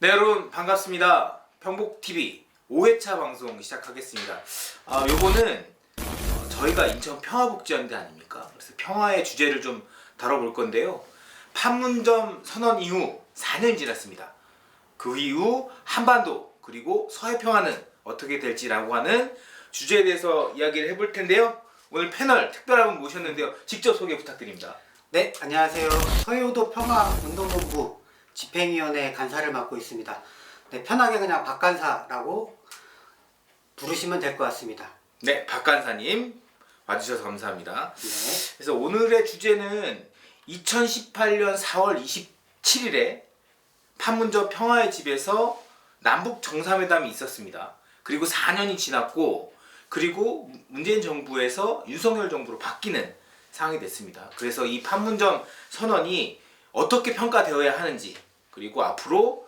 네, 여러분 반갑습니다. 평복TV 5회차 방송 시작하겠습니다. 요거는 저희가 인천 평화복지연대 아닙니까? 그래서 평화의 주제를 좀 다뤄볼 건데요. 판문점 선언 이후 4년이 지났습니다. 그 이후 한반도 그리고 서해평화는 어떻게 될지라고 하는 주제에 대해서 이야기를 해볼 텐데요. 오늘 패널 특별한 분 모셨는데요. 직접 소개 부탁드립니다. 네, 안녕하세요. 서해오도 평화운동본부 집행위원회 간사를 맡고 있습니다. 네, 편하게 그냥 박간사라고 부르시면 될 것 같습니다. 네, 박간사님 와주셔서 감사합니다. 네. 그래서 오늘의 주제는 2018년 4월 27일에 판문점 평화의 집에서 남북 정상회담이 있었습니다. 그리고 4년이 지났고 그리고 문재인 정부에서 윤석열 정부로 바뀌는 상황이 됐습니다. 그래서 이 판문점 선언이 어떻게 평가되어야 하는지 그리고 앞으로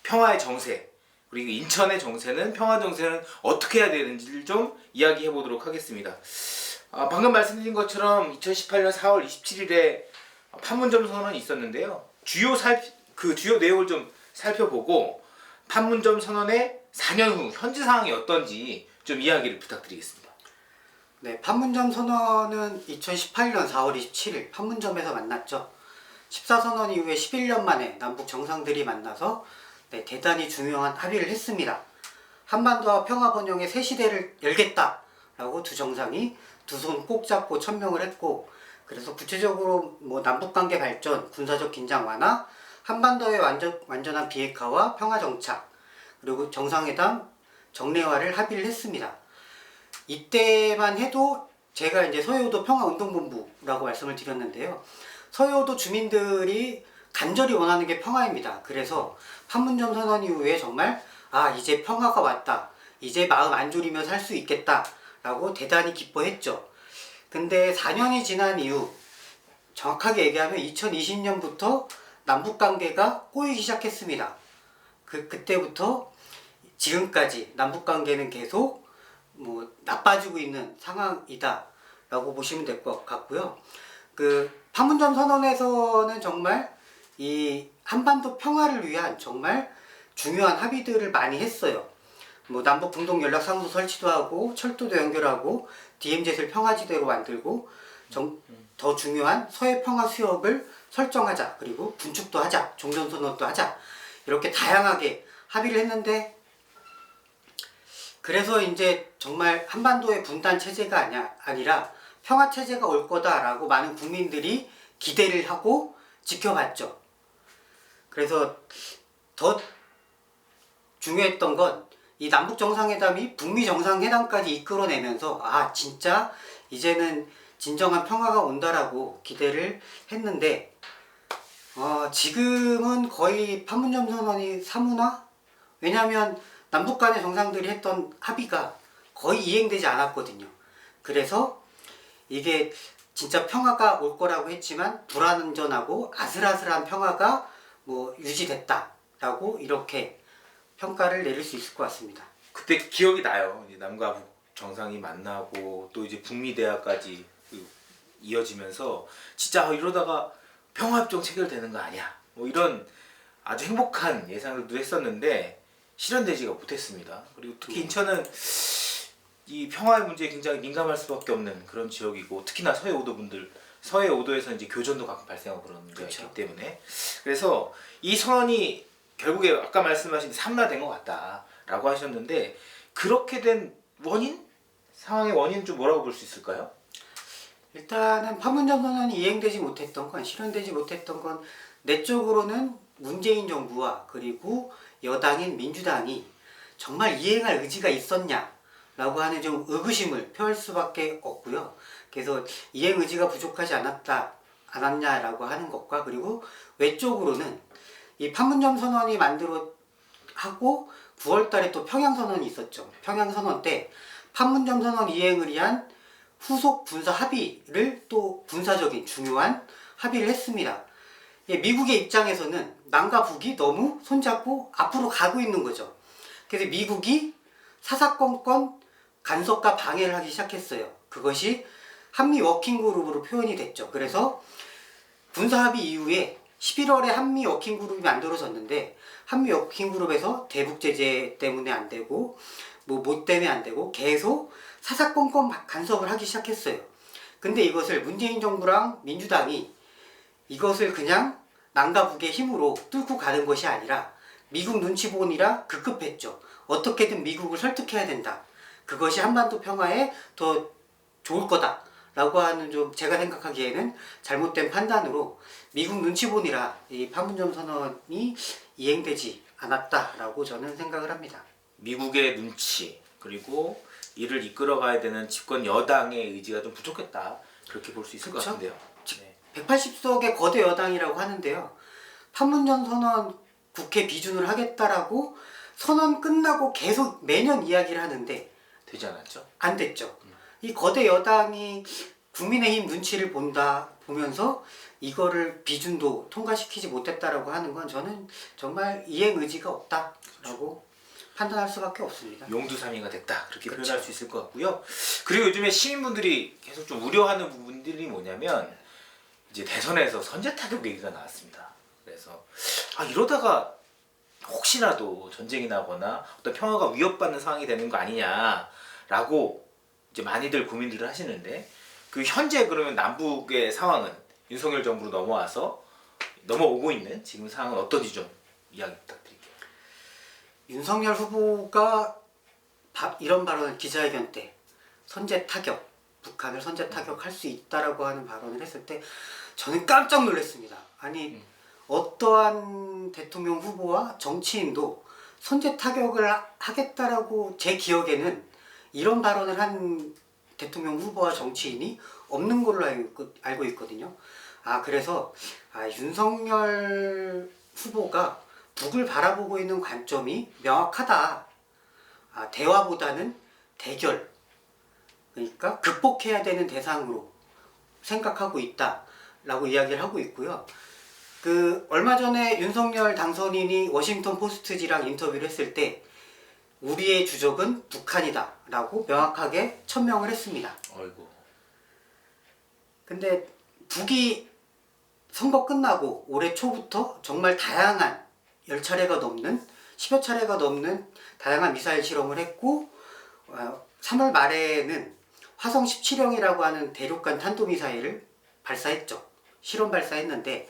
평화의 정세 그리고 인천의 정세는 평화 정세는 어떻게 해야 되는지를 좀 이야기해 보도록 하겠습니다. 방금 말씀드린 것처럼 2018년 4월 27일에 판문점 선언이 있었는데요. 주요 내용을 좀 살펴보고 판문점 선언의 4년 후 현재 상황이 어떤지 좀 이야기를 부탁드리겠습니다. 네, 판문점 선언은 2018년 4월 27일 판문점에서 만났죠. 14선언 이후에 11년 만에 남북 정상들이 만나서 대단히 중요한 합의를 했습니다. 한반도와 평화 번영의 새 시대를 열겠다라고 두 정상이 두 손 꼭 잡고 천명을 했고, 그래서 구체적으로 남북관계 발전, 군사적 긴장 완화, 한반도의 완전한 비핵화와 평화 정착, 그리고 정상회담 정례화를 합의를 했습니다. 이때만 해도 제가 이제 서해오도 평화운동본부라고 말씀을 드렸는데요. 서해오도 주민들이 간절히 원하는 게 평화입니다. 그래서 판문점 선언 이후에 정말 이제 평화가 왔다. 이제 마음 안 졸이며 살 수 있겠다. 라고 대단히 기뻐했죠. 근데 4년이 지난 이후 정확하게 얘기하면 2020년부터 남북관계가 꼬이기 시작했습니다. 그때부터 지금까지 남북관계는 계속 나빠지고 있는 상황이다 라고 보시면 될 것 같고요. 판문점 선언에서는 정말 이 한반도 평화를 위한 정말 중요한 합의들을 많이 했어요. 남북 공동 연락사무소 설치도 하고 철도도 연결하고 DMZ를 평화지대로 만들고 더 중요한 서해 평화 수역을 설정하자, 그리고 분축도 하자, 종전선언도 하자, 이렇게 다양하게 합의를 했는데, 그래서 이제 정말 한반도의 분단 체제가 아니라 평화 체제가 올 거다라고 많은 국민들이 기대를 하고 지켜봤죠. 그래서 더 중요했던 건 이 남북 정상회담이 북미 정상회담까지 이끌어내면서 진짜 이제는 진정한 평화가 온다라고 기대를 했는데, 지금은 거의 판문점 선언이 사문화? 왜냐하면 남북 간의 정상들이 했던 합의가 거의 이행되지 않았거든요. 그래서 이게 진짜 평화가 올 거라고 했지만 불완전하고 아슬아슬한 평화가 유지됐다라고 이렇게 평가를 내릴 수 있을 것 같습니다. 그때 기억이 나요. 이제 남과 북 정상이 만나고 또 이제 북미 대화까지 이어지면서 진짜 이러다가 평화협정 체결되는 거 아니야? 이런 아주 행복한 예상들도 했었는데 실현되지가 못했습니다. 그리고 특히 인천은 이 평화의 문제에 굉장히 민감할 수밖에 없는 그런 지역이고, 특히나 서해 오도에서 이제 교전도 가끔 발생하고 그런 문제가 있기 때문에, 그래서 이 선언이 결국에 아까 말씀하신 사문화된 것 같다라고 하셨는데, 그렇게 된 상황의 원인은 좀 뭐라고 볼 수 있을까요? 일단은 판문점 선언이 실현되지 못했던 건 내적으로는 문재인 정부와 그리고 여당인 민주당이 정말 이행할 의지가 있었냐라고 하는 좀 의구심을 표할 수밖에 없고요. 그래서 이행 의지가 부족하지 않았냐라고 하는 것과, 그리고 외적으로는 이 판문점 선언이 하고 9월달에 또 평양선언이 있었죠. 평양선언 때 판문점 선언 이행을 위한 후속 군사 합의를 또 군사적인 중요한 합의를 했습니다. 미국의 입장에서는 남과 북이 너무 손잡고 앞으로 가고 있는 거죠. 그래서 미국이 사사건건 간섭과 방해를 하기 시작했어요. 그것이 한미 워킹그룹으로 표현이 됐죠. 그래서 군사합의 이후에 11월에 한미 워킹그룹이 만들어졌는데 한미 워킹그룹에서 대북 제재 때문에 안 되고 뭐 때문에 안 되고 계속 사사건건 간섭을 하기 시작했어요. 근데 이것을 문재인 정부랑 민주당이 이것을 그냥 남과 북의 힘으로 뚫고 가는 것이 아니라 미국 눈치 보느라 급급했죠. 어떻게든 미국을 설득해야 된다. 그것이 한반도 평화에 더 좋을 거다. 라고 하는 좀 제가 생각하기에는 잘못된 판단으로 미국 눈치 보느라 이 판문점 선언이 이행되지 않았다라고 저는 생각을 합니다. 미국의 눈치 그리고 이를 이끌어가야 되는 집권 여당의 의지가 좀 부족했다. 그렇게 볼 수 있을 것 그쵸? 같은데요. 네. 180석의 거대 여당이라고 하는데요. 판문점 선언 국회 비준을 하겠다라고 선언 끝나고 계속 매년 이야기를 하는데 되지 않았죠? 안 됐죠. 이 거대 여당이 국민의힘 눈치를 보면서 이거를 비준도 통과시키지 못했다라고 하는 건 저는 정말 이행 의지가 없다라고 판단할 수밖에 없습니다. 용두사미가 됐다. 그렇게 그쵸. 표현할 수 있을 것 같고요. 그리고 요즘에 시민분들이 계속 좀 우려하는 부분들이 뭐냐면 이제 대선에서 선제 타격 얘기가 나왔습니다. 그래서 이러다가 혹시라도 전쟁이 나거나 어떤 평화가 위협받는 상황이 되는 거 아니냐라고 이제 많이들 고민들을 하시는데 그 현재 그러면 남북의 상황은 윤석열 정부로 넘어오고 있는 지금 상황은 어떤지 좀 이야기 부탁드릴게요. 윤석열 후보가 이런 발언을 기자회견 때 선제 타격, 북한을 선제 타격할 수 있다라고 하는 발언을 했을 때 저는 깜짝 놀랐습니다. 아니 어떠한 대통령 후보와 정치인도 선제 타격을 하겠다라고 제 기억에는 이런 발언을 한 대통령 후보와 정치인이 없는 걸로 알고 있거든요. 그래서 윤석열 후보가 북을 바라보고 있는 관점이 명확하다. 대화보다는 대결, 그러니까 극복해야 되는 대상으로 생각하고 있다라고 이야기를 하고 있고요. 얼마 전에 윤석열 당선인이 워싱턴 포스트지랑 인터뷰를 했을 때 우리의 주적은 북한이다 라고 명확하게 천명을 했습니다. 어이구. 근데 북이 선거 끝나고 올해 초부터 정말 다양한 10여 차례가 넘는 다양한 미사일 실험을 했고 3월 말에는 화성 17형이라고 하는 대륙간 탄도미사일을 발사했죠. 실험 발사했는데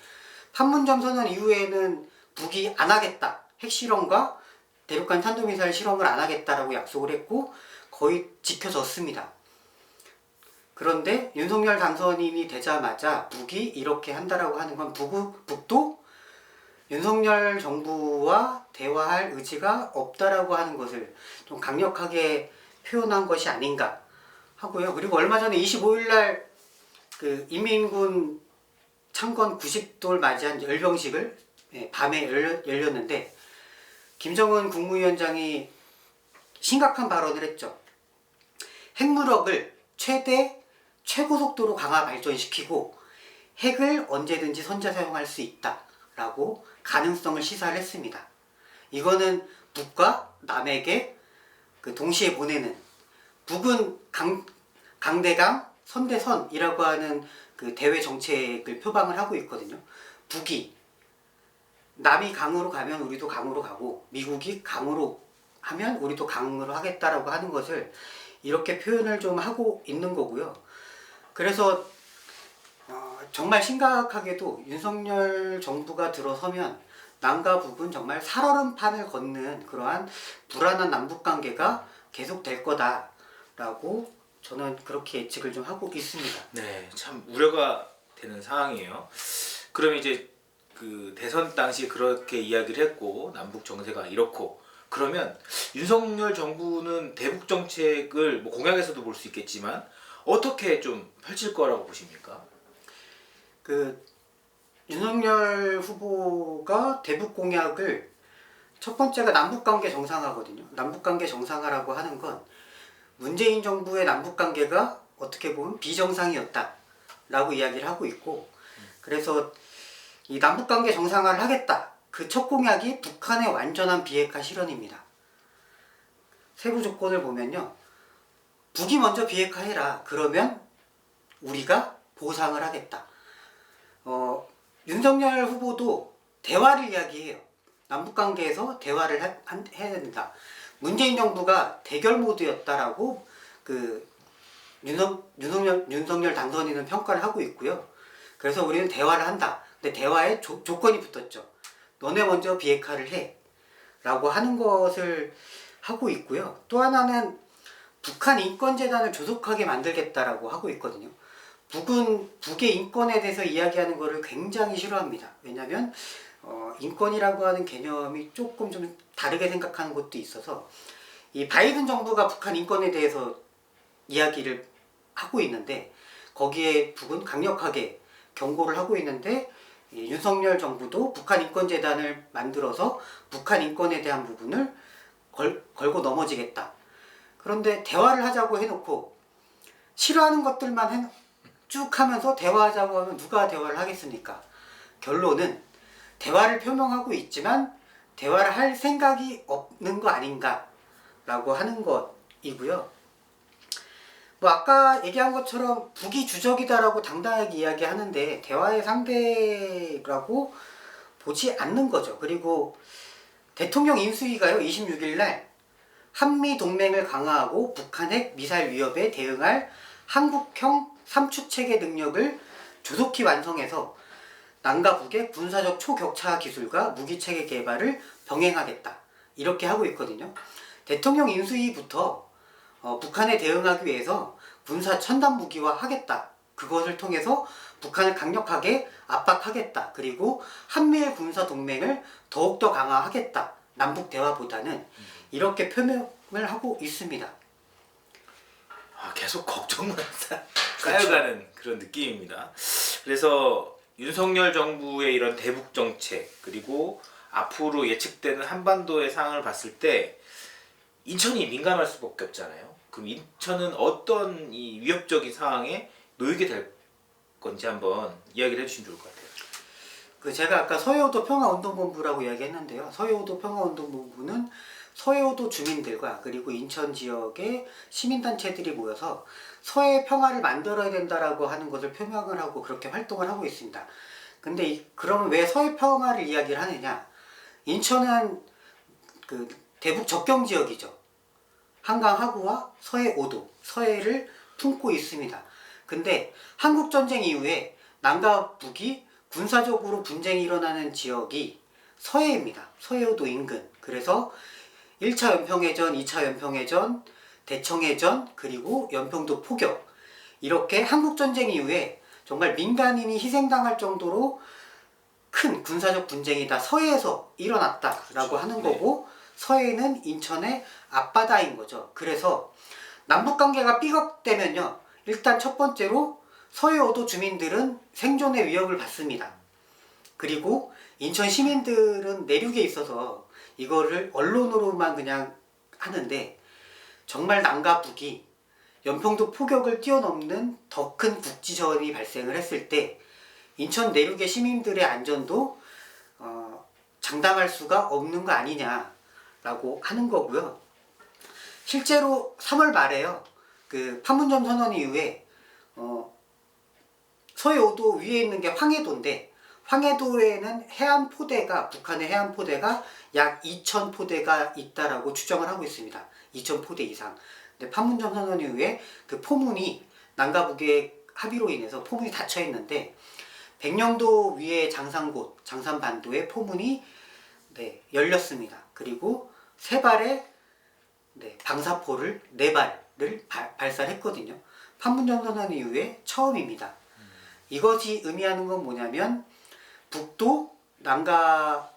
판문점 선언 이후에는 북이 안 하겠다. 핵실험과 대륙간 탄도미사일 실험을 안 하겠다라고 약속을 했고 거의 지켜졌습니다. 그런데 윤석열 당선인이 되자마자 북이 이렇게 한다라고 하는 건 북도 윤석열 정부와 대화할 의지가 없다라고 하는 것을 좀 강력하게 표현한 것이 아닌가 하고요. 그리고 얼마 전에 25일 날 인민군 창건 90돌 맞이한 열병식을 밤에 열렸는데 김정은 국무위원장이 심각한 발언을 했죠. 핵무력을 최고속도로 강화 발전시키고 핵을 언제든지 선제 사용할 수 있다라고 가능성을 시사를 했습니다. 이거는 북과 남에게 동시에 보내는 북은 강대강 선대선이라고 하는 대외 정책을 표방을 하고 있거든요. 북이 남이 강으로 가면 우리도 강으로 가고 미국이 강으로 하면 우리도 강으로 하겠다라고 하는 것을 이렇게 표현을 좀 하고 있는 거고요. 그래서 정말 심각하게도 윤석열 정부가 들어서면 남과 북은 정말 살얼음판을 걷는 그러한 불안한 남북관계가 계속될 거다라고 저는 그렇게 예측을 좀 하고 있습니다. 네, 참 우려가 되는 상황이에요. 그럼 이제 대선 당시 그렇게 이야기를 했고 남북 정세가 이렇고 그러면 윤석열 정부는 대북 정책을 공약에서도 볼 수 있겠지만 어떻게 좀 펼칠 거라고 보십니까? 윤석열 후보가 대북 공약을 첫 번째가 남북관계 정상화거든요. 남북관계 정상화라고 하는 건 문재인 정부의 남북관계가 어떻게 보면 비정상이었다라고 이야기를 하고 있고 그래서 이 남북관계 정상화를 하겠다. 그 첫 공약이 북한의 완전한 비핵화 실현입니다. 세부 조건을 보면요. 북이 먼저 비핵화해라. 그러면 우리가 보상을 하겠다. 윤석열 후보도 대화를 이야기해요. 남북관계에서 대화를 해야 된다. 문재인 정부가 대결 모드였다라고 그 윤석열 당선인은 평가를 하고 있고요. 그래서 우리는 대화를 한다. 근데 대화에 조건이 붙었죠. 너네 먼저 비핵화를 해. 라고 하는 것을 하고 있고요. 또 하나는 북한 인권재단을 조속하게 만들겠다라고 하고 있거든요. 북의 인권에 대해서 이야기하는 것을 굉장히 싫어합니다. 왜냐하면 인권이라고 하는 개념이 조금 좀 다르게 생각하는 것도 있어서 이 바이든 정부가 북한 인권에 대해서 이야기를 하고 있는데 거기에 북은 강력하게 경고를 하고 있는데 윤석열 정부도 북한 인권재단을 만들어서 북한 인권에 대한 부분을 걸고 넘어지겠다. 그런데 대화를 하자고 해놓고 싫어하는 것들만 쭉 하면서 대화하자고 하면 누가 대화를 하겠습니까? 결론은 대화를 표명하고 있지만 대화를 할 생각이 없는 거 아닌가라고 하는 것이고요. 뭐 아까 얘기한 것처럼 북이 주적이다라고 당당하게 이야기하는데 대화의 상대라고 보지 않는 거죠. 그리고 대통령 인수위가요 26일 날 한미 동맹을 강화하고 북한 핵 미사일 위협에 대응할 한국형 삼축체계 능력을 조속히 완성해서 남과 북의 군사적 초격차 기술과 무기체계 개발을 병행하겠다. 이렇게 하고 있거든요. 대통령 인수위부터 북한에 대응하기 위해서 군사 첨단 무기화 하겠다. 그것을 통해서 북한을 강력하게 압박하겠다. 그리고 한미일 군사 동맹을 더욱더 강화하겠다. 남북 대화보다는 이렇게 표명을 하고 있습니다. 계속 걱정만 쌓여가는 그런 느낌입니다. 그래서 윤석열 정부의 이런 대북 정책 그리고 앞으로 예측되는 한반도의 상황을 봤을 때 인천이 민감할 수밖에 없잖아요. 그럼 인천은 어떤 이 위협적인 상황에 놓이게 될 건지 한번 이야기를 해주시면 좋을 것 같아요. 제가 아까 서해오도 평화운동본부라고 이야기했는데요. 서해오도 평화운동본부는 서해오도 주민들과 그리고 인천 지역의 시민단체들이 모여서 서해 평화를 만들어야 된다라고 하는 것을 표명을 하고 그렇게 활동을 하고 있습니다. 근데 그러면 왜 서해 평화를 이야기를 하느냐? 인천은 그 대북 접경 지역이죠. 한강 하구와 서해 5도, 서해를 품고 있습니다. 근데 한국전쟁 이후에 남과 북이 군사적으로 분쟁이 일어나는 지역이 서해입니다. 서해오도 인근. 그래서 1차 연평해전, 2차 연평해전, 대청해전, 그리고 연평도 포격. 이렇게 한국전쟁 이후에 정말 민간인이 희생당할 정도로 큰 군사적 분쟁이 다 서해에서 일어났다라고 그렇죠. 하는 거고 서해는 인천의 앞바다인 거죠. 그래서 남북관계가 삐걱대면요. 일단 첫 번째로 서해오도 주민들은 생존의 위협을 받습니다. 그리고 인천 시민들은 내륙에 있어서 이거를 언론으로만 그냥 하는데 정말 남과 북이 연평도 포격을 뛰어넘는 더 큰 국지전이 발생을 했을 때 인천 내륙의 시민들의 안전도 장담할 수가 없는 거 아니냐라고 하는 거고요. 실제로 3월 말에요. 그 판문점 선언 이후에 서해 5도 위에 있는 게 황해도인데 황해도에는 북한의 해안포대가 약 2,000포대가 있다라고 추정을 하고 있습니다. 2,000포대 이상. 근데 판문점 선언 이후에 그 포문이 남과 북의 합의로 인해서 포문이 닫혀 있는데 백령도 위에 장산반도의 포문이 열렸습니다. 그리고 3발의 방사포를 4발을 발사했거든요. 판문점 선언 이후에 처음입니다. 이것이 의미하는 건 뭐냐면 북도 남과의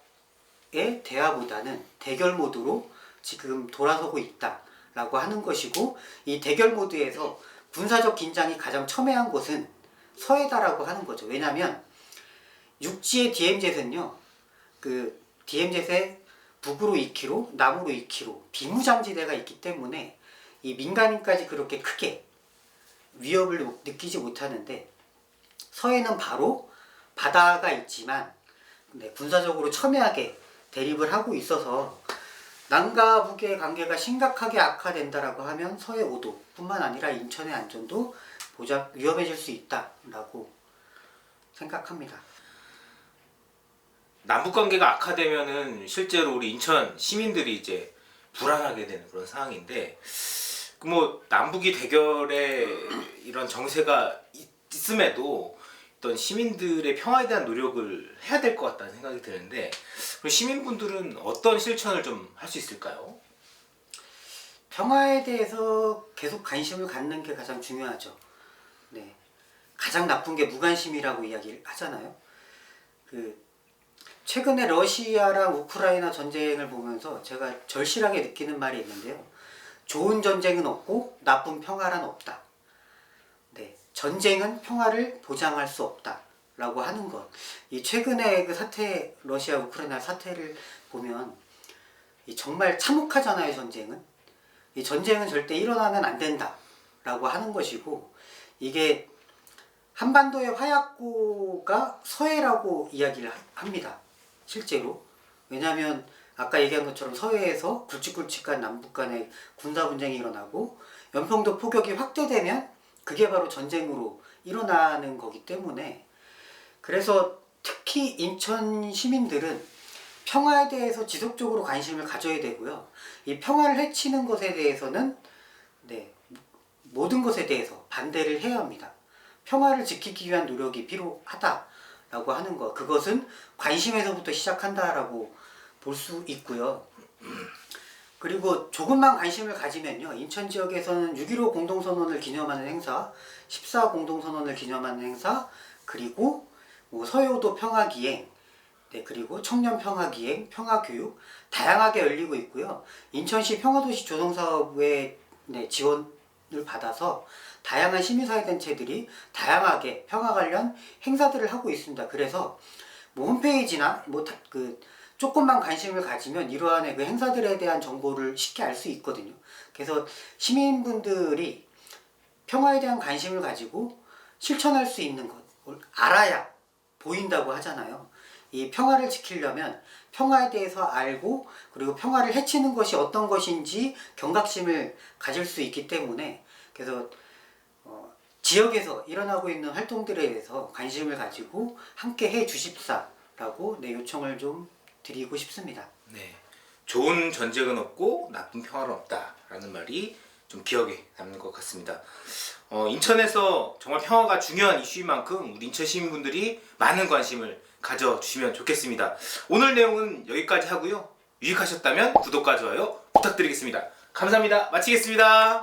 대화보다는 대결 모드로 지금 돌아서고 있다라고 하는 것이고 이 대결 모드에서 군사적 긴장이 가장 첨예한 곳은 서해다라고 하는 거죠. 왜냐하면 육지의 DMZ는요. 그 DMZ에 북으로 2km, 남으로 2km 비무장지대가 있기 때문에 이 민간인까지 그렇게 크게 위협을 느끼지 못하는데 서해는 바로 바다가 있지만 군사적으로 첨예하게 대립을 하고 있어서 남과 북의 관계가 심각하게 악화된다라고 하면 서해 5도 뿐만 아니라 인천의 안전도 위험해질 수 있다라고 생각합니다. 남북 관계가 악화되면은 실제로 우리 인천 시민들이 이제 불안하게 되는 그런 상황인데, 뭐 남북이 대결에 이런 정세가 있음에도 어떤 시민들의 평화에 대한 노력을 해야 될 것 같다는 생각이 드는데, 그럼 시민분들은 어떤 실천을 좀 할 수 있을까요? 평화에 대해서 계속 관심을 갖는 게 가장 중요하죠. 네. 가장 나쁜 게 무관심이라고 이야기를 하잖아요. 최근에 러시아랑 우크라이나 전쟁을 보면서 제가 절실하게 느끼는 말이 있는데요. 좋은 전쟁은 없고 나쁜 평화란 없다. 네. 전쟁은 평화를 보장할 수 없다. 라고 하는 것. 이 최근에 그 사태, 러시아 우크라이나 사태를 보면 정말 참혹하잖아요, 전쟁은. 이 전쟁은 절대 일어나면 안 된다. 라고 하는 것이고, 이게 한반도의 화약고가 서해라고 이야기를 합니다. 실제로. 왜냐하면 아까 얘기한 것처럼 서해에서 굵직굵직한 남북 간의 군사분쟁이 일어나고 연평도 포격이 확대되면 그게 바로 전쟁으로 일어나는 거기 때문에, 그래서 특히 인천 시민들은 평화에 대해서 지속적으로 관심을 가져야 되고요. 이 평화를 해치는 것에 대해서는 모든 것에 대해서 반대를 해야 합니다. 평화를 지키기 위한 노력이 필요하다라고 하는 것, 그것은 관심에서부터 시작한다라고 볼 수 있고요. 그리고 조금만 관심을 가지면요, 인천 지역에서는 6.15 공동선언을 기념하는 행사, 14 공동선언을 기념하는 행사, 그리고 서해오도 평화기행, 그리고 청년 평화기행, 평화교육 다양하게 열리고 있고요. 인천시 평화도시 조성사업에 지원을 받아서 다양한 시민사회단체들이 다양하게 평화 관련 행사들을 하고 있습니다. 그래서 홈페이지나 조금만 관심을 가지면 이러한 그 행사들에 대한 정보를 쉽게 알 수 있거든요. 그래서 시민분들이 평화에 대한 관심을 가지고 실천할 수 있는 것, 알아야 보인다고 하잖아요. 이 평화를 지키려면 평화에 대해서 알고, 그리고 평화를 해치는 것이 어떤 것인지 경각심을 가질 수 있기 때문에, 그래서 지역에서 일어나고 있는 활동들에 대해서 관심을 가지고 함께 해 주십사라고 요청을 좀 드리고 싶습니다. 네, 좋은 전쟁은 없고 나쁜 평화는 없다라는 말이 좀 기억에 남는 것 같습니다. 인천에서 정말 평화가 중요한 이슈인 만큼 우리 인천 시민분들이 많은 관심을 가져주시면 좋겠습니다. 오늘 내용은 여기까지 하고요. 유익하셨다면 구독과 좋아요 부탁드리겠습니다. 감사합니다. 마치겠습니다.